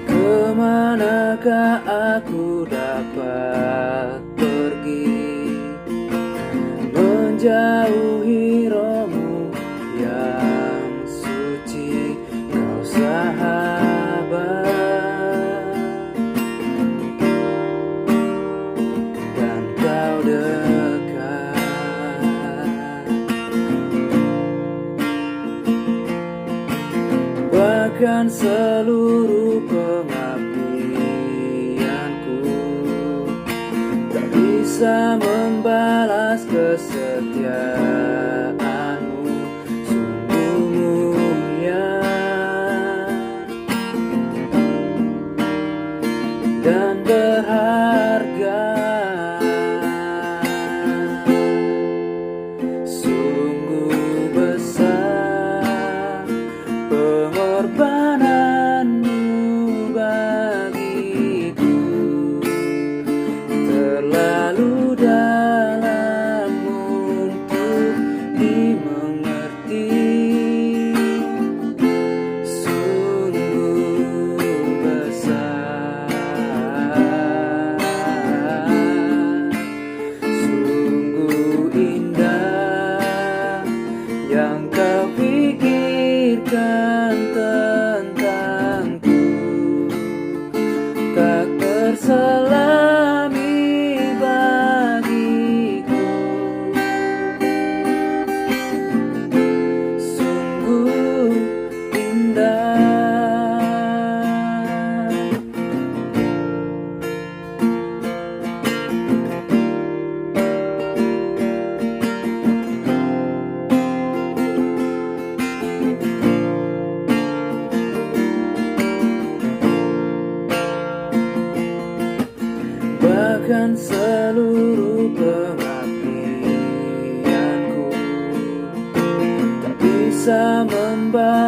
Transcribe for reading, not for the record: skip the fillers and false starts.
Kemanakah aku dapat pergi, menjauhi rohmu yang suci, kau sahabat, dan kau dekat. Bahkan seluruh pengabdianku tak bisa membalas kesetiaanmu, sungguh mulia dan berharga. Sungguh besar pengorbananmu bagiku, terlalu dalam untuk dimengerti. Sungguh besar, sungguh indah yang kau pikirkan tentangku, tak terselami bagiku. Sungguh indah. Bahkan seluruh pengabdianku tak bisa membalas